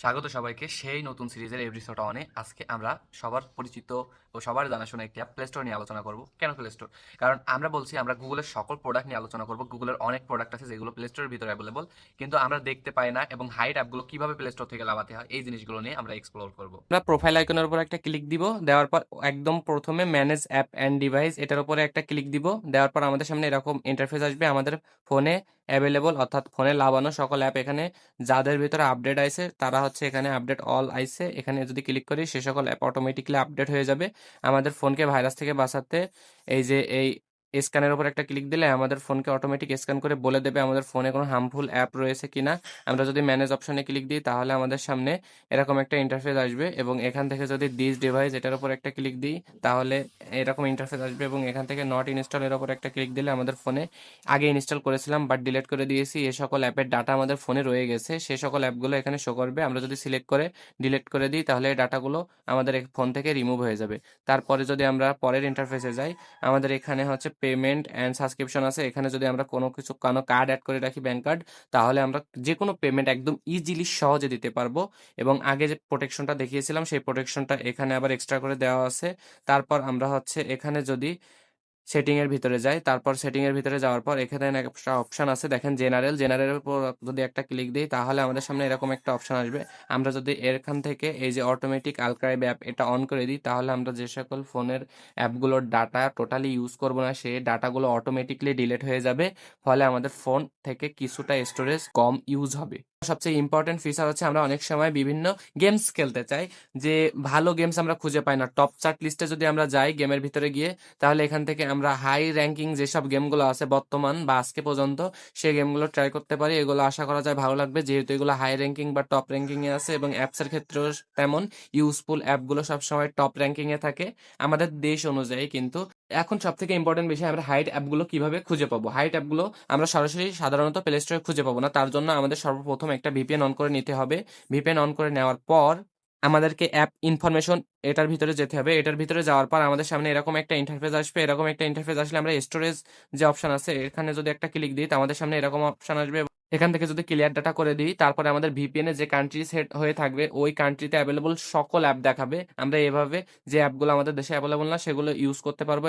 স্বাগত সবাইকে সেই নতুন সিরিজের এপিসোড অনে। আজকে আমরা সবার পরিচিত ও সবার জানাশোনা একটি অ্যাপ প্লে স্টোর নিয়ে আলোচনা করব। কেন প্লে স্টোর? কারণ আমরা বলছি আমরা গুগলের সকল প্রোডাক্ট নিয়ে আলোচনা করব। গুগলের অনেক প্রোডাক্ট আছে যেগুলো প্লে স্টোরের ভিতরে অ্যাভেলেবল, কিন্তু আমরা দেখতে পাই না, এবং হাইড অ্যাপগুলো কিভাবে প্লে স্টোর থেকে লাভাতে হয় এই জিনিসগুলো নিয়ে আমরা এক্সপ্লোর করব। আমরা প্রোফাইল আইকনের উপর একটা ক্লিক দিব। দেওয়ার পর একদম প্রথমে ম্যানেজ অ্যাপ অ্যান্ড ডিভাইস এটার উপরে একটা ক্লিক দিব। দেওয়ার পর আমাদের সামনে এরকম ইন্টারফেস আসবে। আমাদের ফোনে অ্যাভেলেবল অর্থাৎ ফোনে লাগানো সকল অ্যাপ এখানে যাদের ভিতরে আপডেট আইছে তারা হচ্ছে এখানে আপডেট অল আইছে। এখানে যদি ক্লিক করি সে সকল অ্যাপ অটোমেটিকলি আপডেট হয়ে যাবে। আমাদের ফোনকে ভাইরাস থেকে বাঁচাতে এই স্ক্যানের উপর একটা ক্লিক দিলে আমাদের ফোনকে অটোমেটিক স্ক্যান করে বলে দেবে আমাদের ফোনে কোনো হার্মফুল অ্যাপ রয়েছে কিনা। আমরা যদি ম্যানেজ অপশনে ক্লিক দিই তাহলে আমাদের সামনে এরকম একটা ইন্টারফেস আসবে, এবং এখান থেকে যদি দিস ডিভাইস এটার উপর একটা ক্লিক দিই তাহলে এরকম ইন্টারফেস আসবে, এবং এখান থেকে নট ইনস্টল এর উপর একটা ক্লিক দিলে আমাদের ফোনে আগে ইনস্টল করেছিলাম বাট ডিলিট করে দিয়েছি এ সকল অ্যাপের ডাটা আমাদের ফোনে রয়ে গেছে, সে সকল অ্যাপগুলো এখানে শো করবে। আমরা যদি সিলেক্ট করে ডিলিট করে দিই তাহলে এই ডাটাগুলো আমাদের ফোন থেকে রিমুভ হয়ে যাবে। তারপরে যদি আমরা পরের ইন্টারফেসে যাই, আমাদের এখানে হচ্ছে পেমেন্ট অ্যান্ড সাবস্ক্রিপশন আছে। এখানে যদি আমরা কোনো কার্ড অ্যাড করে রাখি, ব্যাংক কার্ড, তাহলে আমরা যে কোনো পেমেন্ট একদম ইজিলি সহজে দিতে পারবো। এবং আগে যে প্রোটেকশনটা দেখিয়েছিলাম সেই প্রোটেকশনটা এখানে আবার এক্সট্রা করে দেওয়া আছে। তারপর আমরা হচ্ছে এখানে যদি সেটিং এর ভিতরে যাই, তারপর সেটিং এর ভিতরে যাওয়ার পর এখানে একটা অপশন আছে দেখেন, জেনারেলের উপর যদি একটা ক্লিক দিই তাহলে আমাদের সামনে এরকম একটা অপশন আসবে। আমরা যদি এখান থেকে এই যে অটোমেটিক আর্কাইভ অ্যাপ এটা অন করে দিই তাহলে আমরা যে সকল ফোনের অ্যাপগুলোর ডাটা টোটালি ইউজ করব না সেই ডাটাগুলো অটোমেটিকলি ডিলিট হয়ে যাবে। ফলে আমাদের ফোন থেকে কিছুটা স্টোরেজ কম ইউজ হবে। সবচেয়ে ইম্পর্টেন্ট ফিচার হচ্ছে আমরা অনেক সময় বিভিন্ন গেমস খেলতে চাই, যে ভালো গেমস আমরা খুঁজে পাই না। টপ চার্ট লিস্টে যদি আমরা যাই গেমের ভিতরে গিয়ে, তাহলে এখান থেকে আমরা হাই র্যাঙ্কিং যেসব গেমগুলো আছে বর্তমান বা আজকে পর্যন্ত সেই গেমগুলো ট্রাই করতে পারি। এগুলো আশা করা যায় ভালো লাগবে, যেহেতু এগুলো হাই র্যাঙ্কিং বা টপ র্যাঙ্কিং এ আছে, এবং অ্যাপসের ক্ষেত্রেও তেমন ইউজফুল অ্যাপগুলো সবসময় টপ র্যাঙ্কিং এ থাকে আমাদের দেশ অনুযায়ী। কিন্তু এখন সব থেকে ইম্পর্টেন্ট বিষয়, আমরা হাইড অ্যাপগুলো কিভাবে খুঁজে পাবো। হাইড অ্যাপগুলো আমরা সরাসরি সাধারণত প্লে স্টোরে খুঁজে পাবো না, তার জন্য আমাদের সর্বপ্রথম একটা ভিপিএন অন করে নিতে হবে। ভিপিএন অন করে নেওয়ার পর আমাদেরকে অ্যাপ ইনফরমেশন এটার ভিতরে যেতে হবে। এটার ভিতরে যাওয়ার পর আমাদের সামনে এরকম একটা ইন্টারফেস আসবে। এরকম একটা ইন্টারফেস আসলে আমরা স্টোরেজ যে অপশন আছে এখানে যদি একটা ক্লিক দিই তো আমাদের সামনে এরকম অপশন আসবে। এখান থেকে যদি ক্লিয়ার ডাটা করে দিই তারপরে আমাদের ভিপিএন এ যে কান্ট্রি সেট হয়ে থাকবে ওই কান্ট্রিতে অ্যাভেলেবল সকল অ্যাপ দেখাবে। আমরা এভাবে যে অ্যাপগুলো আমাদের দেশে অ্যাভেলেবল না সেগুলো ইউজ করতে পারবো।